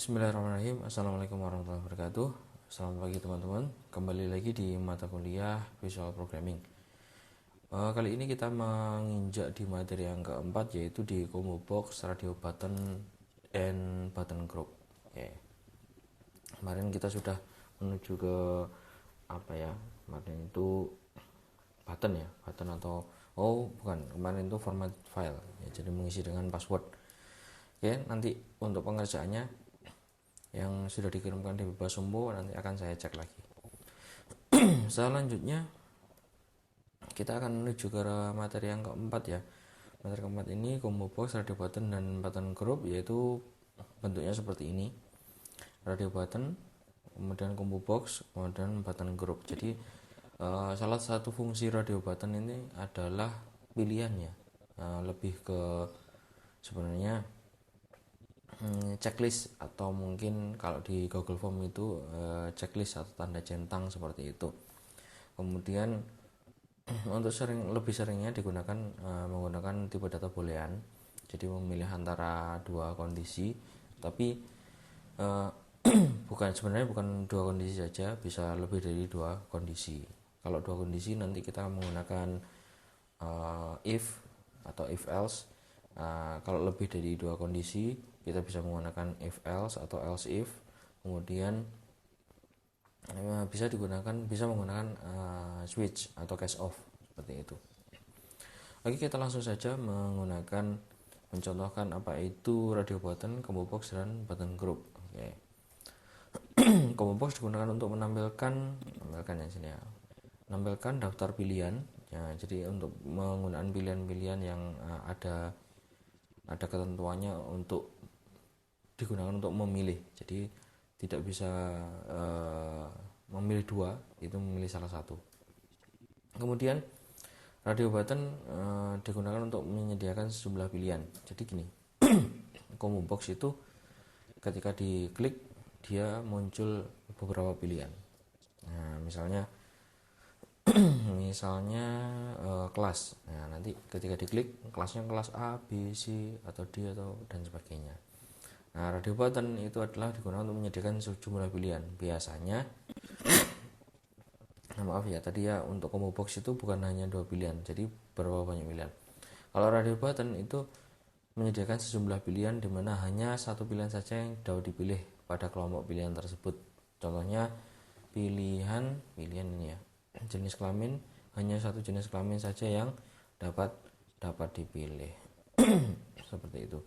Bismillahirrahmanirrahim. Assalamualaikum warahmatullahi wabarakatuh. Selamat pagi teman-teman. Kembali lagi di mata kuliah Visual Programming. Kali ini kita menginjak di materi yang keempat, yaitu di combo box, radio button, and button group. Kemarin kita sudah menuju ke kemarin itu button atau bukan, kemarin itu format file ya, jadi mengisi dengan password. Nanti untuk pengerjaannya yang sudah dikirimkan di bebas sumbo nanti akan saya cek lagi. Selanjutnya kita akan menuju ke materi yang keempat ya. Materi keempat ini combo box, radio button, dan button group, yaitu bentuknya seperti ini: radio button, kemudian combo box, kemudian button group. Jadi salah satu fungsi radio button ini adalah pilihannya, lebih ke sebenarnya checklist, atau mungkin kalau di Google Form itu checklist atau tanda centang seperti itu. Kemudian untuk lebih seringnya digunakan menggunakan tipe data boolean, jadi memilih antara dua kondisi, tapi sebenarnya bukan dua kondisi saja, bisa lebih dari dua kondisi. Kalau dua kondisi nanti kita menggunakan if atau if else. Kalau lebih dari dua kondisi kita bisa menggunakan if else atau else if. Kemudian bisa menggunakan switch atau case off seperti itu. Oke, kita langsung saja mencontohkan apa itu radio button, combo box, dan button group. Combo box digunakan untuk menampilkan daftar pilihan ya, jadi untuk menggunakan pilihan-pilihan yang ada ketentuannya untuk digunakan untuk memilih. Jadi tidak bisa memilih dua, itu memilih salah satu. Kemudian radio button digunakan untuk menyediakan sejumlah pilihan. Jadi gini, combo box itu ketika diklik dia muncul beberapa pilihan. Nah, misalnya kelas. Nah, nanti ketika diklik kelasnya kelas A, B, C, atau D, atau dan sebagainya. Nah, radio button itu adalah digunakan untuk menyediakan sejumlah pilihan. Biasanya tadi ya, untuk combo box itu bukan hanya dua pilihan, jadi berapa banyak pilihan. Kalau radio button itu menyediakan sejumlah pilihan, di mana hanya satu pilihan saja yang dapat dipilih pada kelompok pilihan tersebut. Contohnya pilihan ini ya, jenis kelamin, hanya satu jenis kelamin saja yang dapat dipilih. Seperti itu.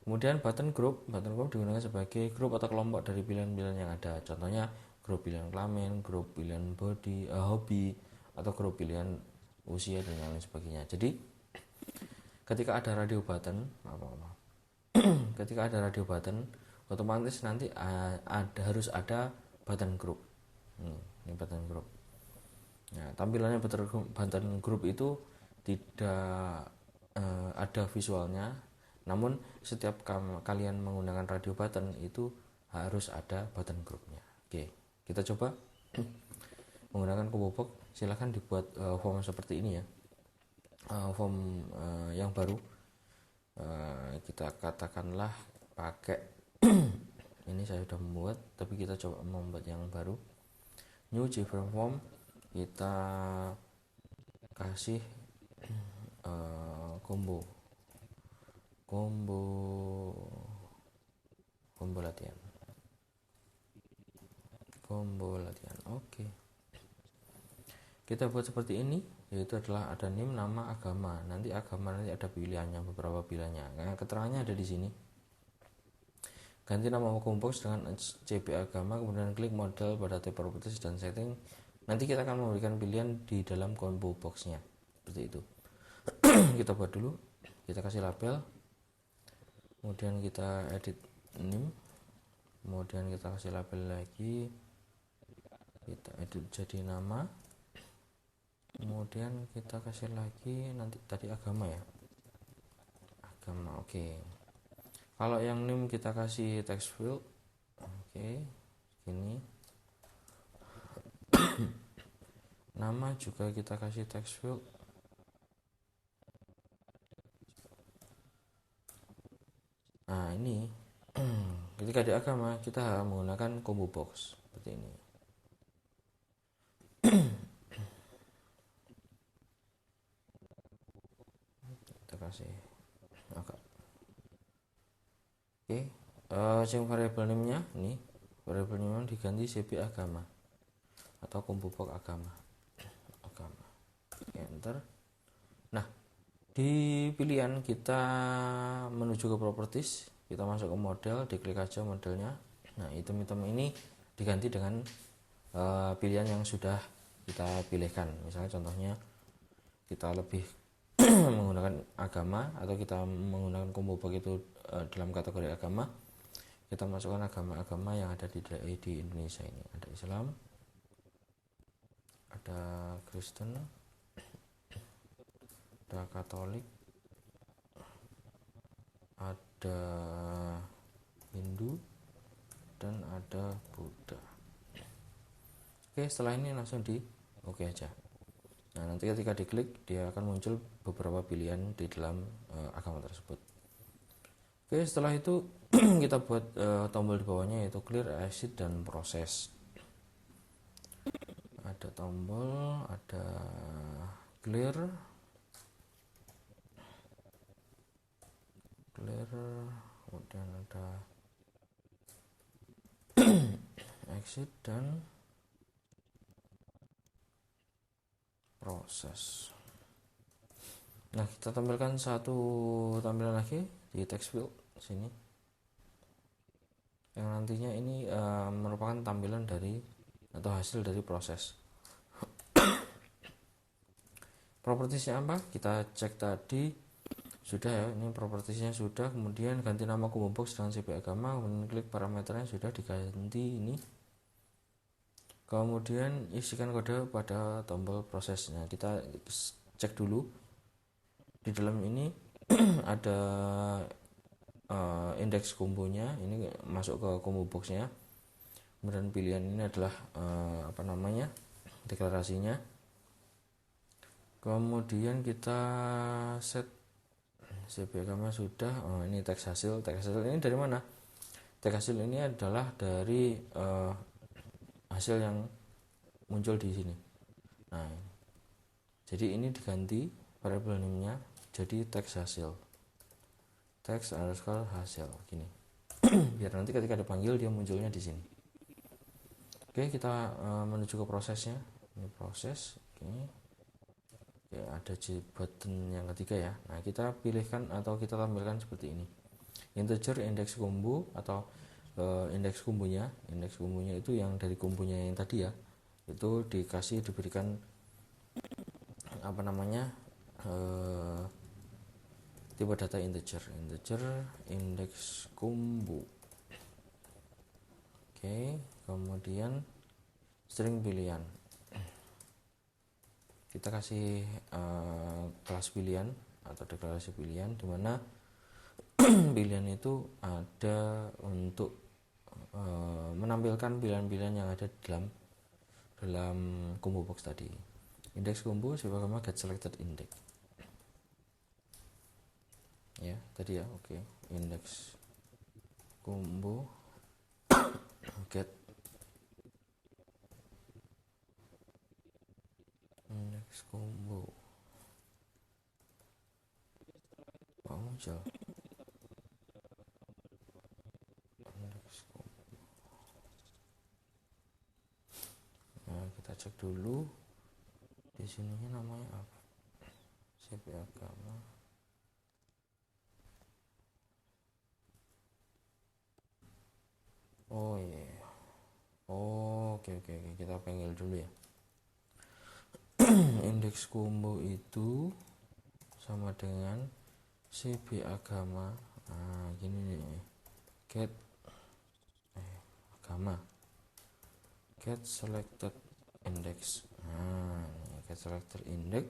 Kemudian button group digunakan sebagai grup atau kelompok dari pilihan-pilihan yang ada. Contohnya grup pilihan kelamin, grup pilihan hobi, atau grup pilihan usia dan lain sebagainya. Jadi ketika ada radio button otomatis nanti harus ada button group. Ini button group. Nah, tampilannya button group itu tidak ada visualnya, namun setiap kalian menggunakan radio button itu harus ada button groupnya. Oke, kita coba menggunakan combo box. Silahkan dibuat form seperti ini ya, form yang baru. Kita katakanlah pakai ini saya sudah membuat, tapi kita coba membuat yang baru, new JFrame form. Kita kasih combo latihan. Oke. Kita buat seperti ini, yaitu adalah ada name, nama, agama. Nanti ada pilihannya, beberapa pilihannya. Nah, keterangannya ada di sini. Ganti nama combo box dengan CB agama, kemudian klik model pada tab properties dan setting. Nanti kita akan memberikan pilihan di dalam combo boxnya seperti itu. Kita buat dulu, kita kasih label, kemudian kita edit name, kemudian kita kasih label lagi, kita edit jadi nama, kemudian kita kasih lagi nanti tadi agama ya, agama. Oke. Kalau yang name kita kasih text field. Oke, gini. Nama juga kita kasih text field. Nah, ini ketika di agama kita menggunakan combo box seperti ini. Kita kasih agak. Oke, yang variabel name-nya ini variabel name diganti CB agama atau combo box agama. Enter. Nah, di pilihan kita menuju ke properties, kita masuk ke model, diklik aja modelnya. Nah, item-item ini diganti dengan pilihan yang sudah kita pilihkan. Misalnya contohnya kita lebih menggunakan agama atau kita menggunakan combo box itu dalam kategori agama, kita masukkan agama-agama yang ada di Indonesia ini. Ada Islam, ada Kristen, ada Katolik, ada Hindu, dan ada Buddha. Oke, setelah ini langsung di oke aja. Nah, nanti ketika diklik dia akan muncul beberapa pilihan di dalam agama tersebut. Oke, setelah itu kita buat tombol di bawahnya yaitu clear, exit, dan proses. Ada tombol, ada clear, kemudian ada exit dan proses. Nah, kita tampilkan satu tampilan lagi di text field sini yang nantinya ini merupakan tampilan dari atau hasil dari proses. Propertiesnya apa? Kita cek tadi sudah ya, ini propertiesnya sudah, kemudian ganti nama combo box dengan CB agama, kemudian klik parameternya sudah diganti ini, kemudian isikan kode pada tombol prosesnya. Kita cek dulu di dalam ini ada indeks kombonya, ini masuk ke combo boxnya, kemudian pilihan ini adalah deklarasinya, kemudian kita set CB agama sudah. Ini teks hasil ini dari mana? Teks hasil ini adalah dari hasil yang muncul di sini. Nah, jadi ini diganti variable name-nya jadi teks hasil, teks underscore hasil gini. Biar nanti ketika dipanggil dia munculnya di sini. Oke, kita menuju ke prosesnya. Ini proses. Oke. Ada button yang ketiga ya. Nah, kita pilihkan atau kita tampilkan seperti ini. Integer indeks combo atau indeks kombonya itu yang dari kombonya yang tadi ya. Itu diberikan tipe data integer indeks combo. Oke, kemudian string pilihan. Kita kasih kelas pilihan atau deklarasi pilihan, dimana pilihan itu ada untuk menampilkan pilihan-pilihan yang ada dalam combo box tadi. Indeks combo sebagaimana get selected index ya tadi ya. Oke, indeks combo get indeks combo muncul indeks combo. Nah, kita cek dulu di sininya namanya apa, CB agama. Oh iya yeah. Oke, kita panggil dulu ya. Indeks combo itu sama dengan CB agama. Nah, gini nih, get agama, get selected index. Nah, get selected index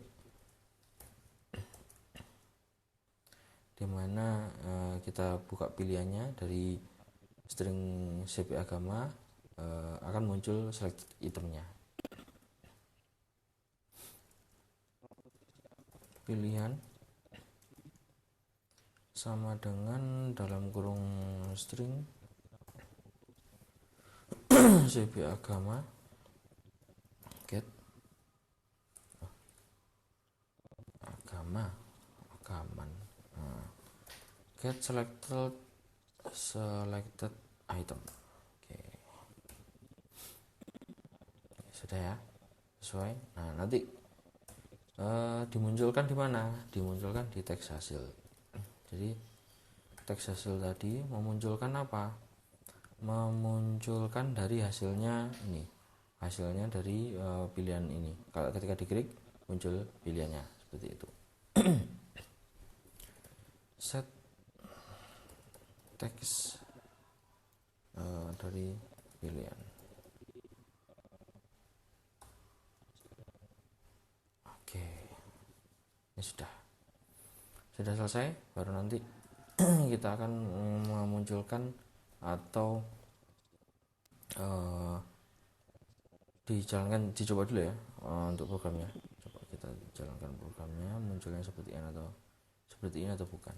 dimana kita buka pilihannya dari string CB agama, akan muncul selected itemnya. Pilihan sama dengan dalam kurung string cp agama get agama agaman. Nah, get selected item. Oke, sudah ya, sesuai. Nah, nanti dimunculkan di mana? Dimunculkan di teks hasil. Jadi teks hasil tadi memunculkan apa? Memunculkan dari hasilnya ini, hasilnya dari pilihan ini. Kalau ketika diklik muncul pilihannya seperti itu. Set teks dari pilihan. Oke, ini sudah selesai. Baru nanti kita akan memunculkan atau dicoba dulu ya untuk programnya. Coba kita jalankan programnya, munculnya seperti ini atau bukan.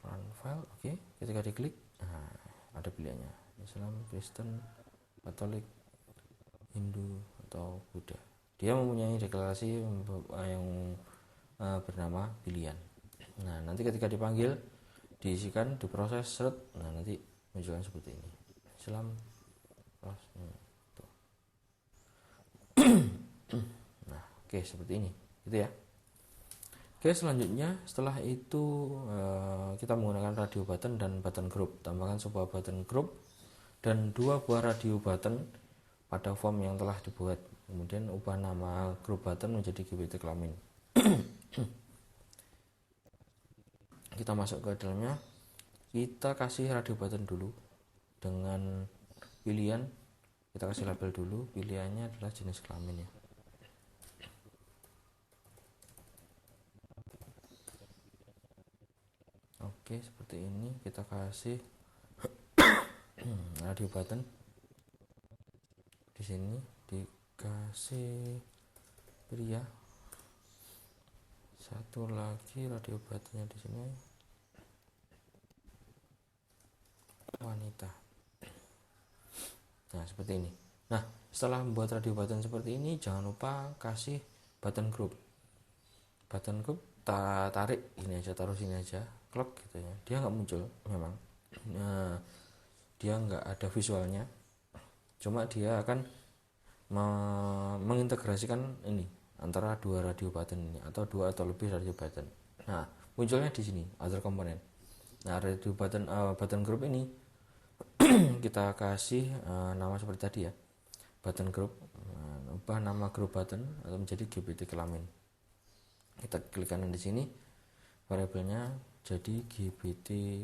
Run file. Oke, ketika diklik ada pilihannya Islam, Kristen, Katolik, Hindu atau Buddha. Dia mempunyai deklarasi yang bernama pilihan. Nah, nanti ketika dipanggil, diisikan, diproses, seret, nah nanti munculkan seperti ini. Islam, nah, oke, seperti ini, gitu ya. Oke, selanjutnya setelah itu kita menggunakan radio button dan button group. Tambahkan sebuah button group dan 2 buah radio button pada form yang telah dibuat. Kemudian ubah nama group button menjadi GPT kelamin. Kita masuk ke dalamnya, kita kasih radio button dulu dengan pilihan, kita kasih label dulu, pilihannya adalah jenis kelamin ya. Oke, seperti ini. Kita kasih radio button di sini, dikasih pria. Satu lagi radio buttonnya di sini wanita. Nah, seperti ini. Nah, setelah membuat radio button seperti ini, jangan lupa kasih button group. Button group tarik ini aja, taruh sini aja, klik gitu ya. Dia nggak muncul memang. Nah, dia nggak ada visualnya. Cuma dia akan mengintegrasikan ini antara 2 radio button ini atau 2 atau lebih radio button. Nah, munculnya di sini other component. Nah, radio button button group ini kita kasih nama seperti tadi ya, button group. Ubah nama group button atau menjadi GPT kelamin. Kita klik kanan di sini, variabelnya jadi GPT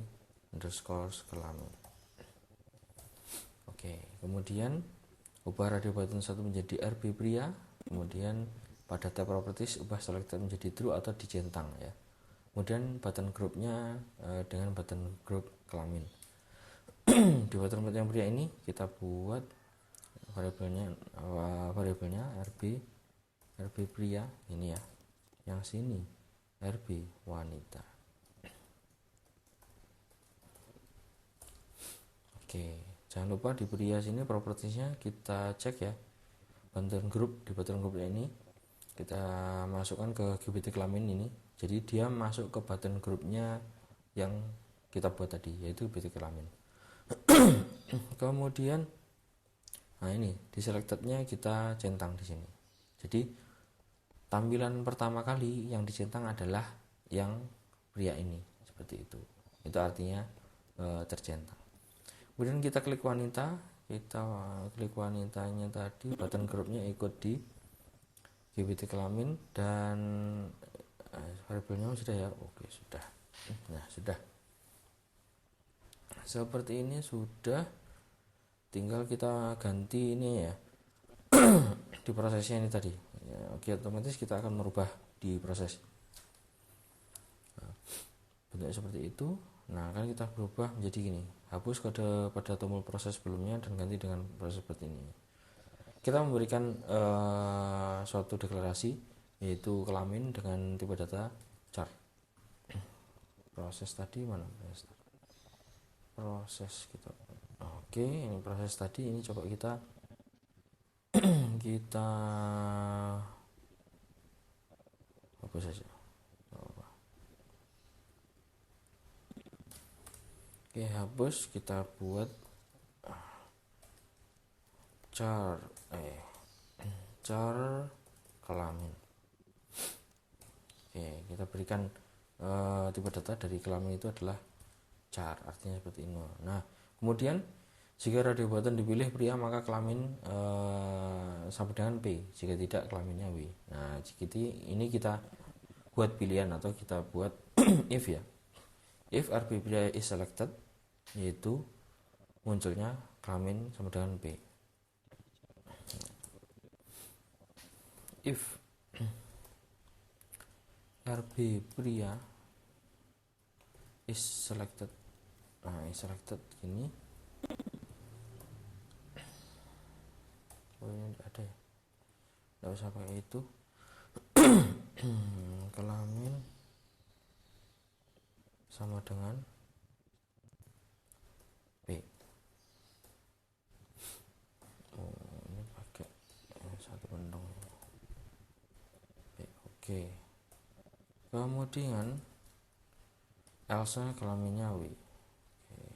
underscore kelamin. Oke, kemudian ubah radio button 1 menjadi RB pria. Kemudian pada tab properties ubah selected menjadi true atau dicentang ya. Kemudian button groupnya dengan button group kelamin. Di button group yang pria ini kita buat variabelnya RB pria ini ya. Yang sini RB wanita. Oke, jangan lupa di pria sini propertiesnya kita cek ya. Button group, di button group ini kita masukkan ke GPT kelamin ini. Jadi dia masuk ke button groupnya yang kita buat tadi, yaitu GPT kelamin. Kemudian nah ini di selectednya kita centang di sini. Jadi tampilan pertama kali yang dicentang adalah yang pria ini, seperti itu. Itu artinya tercentang. Kemudian kita klik wanita, kita klik wanitanya tadi, button groupnya ikut di GPT kelamin dan variabelnya sudah ya. Oke, sudah. Nah, sudah seperti ini, sudah tinggal kita ganti ini ya di prosesnya ini tadi ya. Oke, otomatis kita akan merubah di proses bentuknya seperti itu. Nah, kan kita berubah menjadi gini, hapus kode pada tombol proses sebelumnya dan ganti dengan proses seperti ini. Kita memberikan suatu deklarasi yaitu kelamin dengan tipe data chart. proses tadi mana, proses kita. Oke, ini proses tadi, ini coba kita hapus saja. Oke, hapus, kita buat char kelamin. Oke, kita berikan tipe data dari kelamin itu adalah char, artinya seperti ini. Nah, kemudian jika radio button dipilih pria maka kelamin sama dengan P, jika tidak kelaminnya W. Nah, ini kita buat pilihan atau kita buat if ya. If RB pria is selected, yaitu munculnya kelamin sama dengan P. If RB pria is selected, nah is selected gini. Oh ini tidak ada ya, tidak usah pakai itu. Kelamin sama dengan P. Oh ini pakai satu bentong P. Oke, kemudian else kelaminnya W. Oke.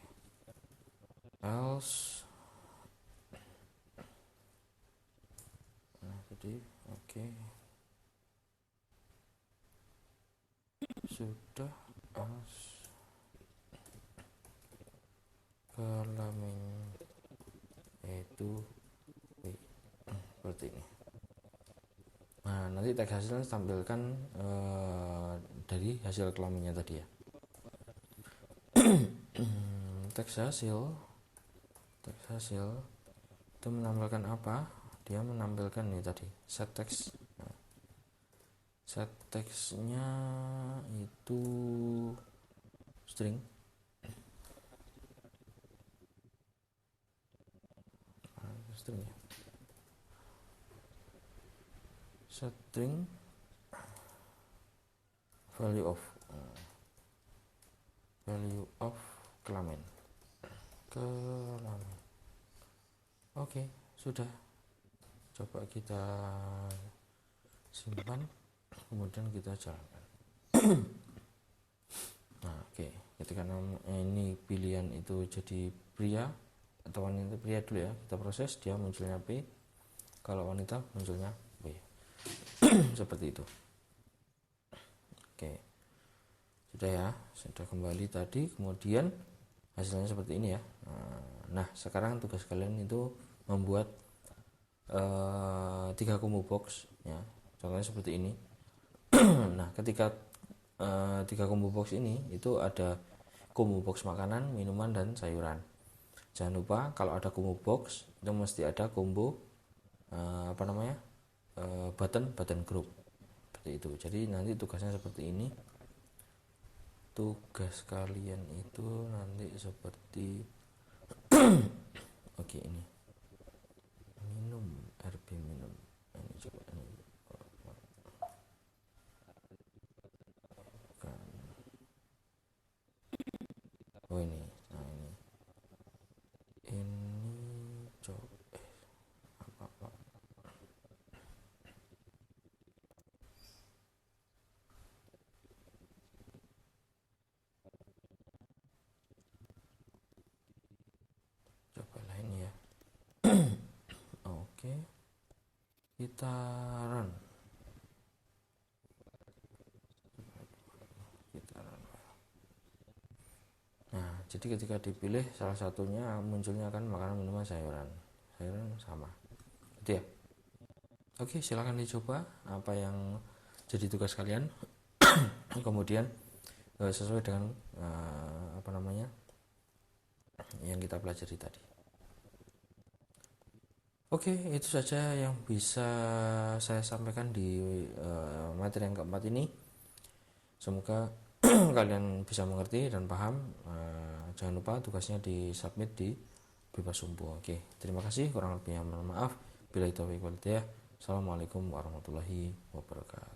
Else tadi oke. Sudah else kelamin itu W, seperti ini. Nah, nanti teks hasilnya tampilkan dari hasil kelaminnya tadi ya. Teks hasil itu menampilkan apa? Dia menampilkan ini tadi set text. Nah, set textnya itu string. String ya. String value of kelamin. Oke, sudah. Coba kita simpan, kemudian kita jalankan. Nah, oke. Ketika ini pilihan itu jadi pria atau wanita, pria dulu ya, kita proses, dia munculnya P. Kalau wanita munculnya W. Seperti itu. Oke, sudah ya, sudah kembali tadi. Kemudian hasilnya seperti ini ya. Nah, sekarang tugas kalian itu membuat 3 combo box ya, contohnya seperti ini. Nah, ketika 3 combo box ini itu ada combo box makanan, minuman, dan sayuran. Jangan lupa kalau ada combo box itu mesti ada combo button group seperti itu. Jadi nanti tugasnya seperti ini. Tugas kalian itu nanti seperti oke, ini minum RB minum. Ini coba ini. Oh ini. Nah ini coba apa coba lah ini ya. Oke, kita run. Nah, jadi ketika dipilih salah satunya munculnya akan makanan, minuman, sayuran sama gitu ya. Oke, silakan dicoba apa yang jadi tugas kalian. Kemudian sesuai dengan yang kita pelajari tadi. Oke, itu saja yang bisa saya sampaikan di materi yang keempat ini. Semoga kalian bisa mengerti dan paham. Jangan lupa tugasnya disubmit di Bebas Sumbu. Oke, terima kasih. Kurang lebihnya mohon maaf. Bila itu ya. Assalamualaikum warahmatullahi wabarakatuh.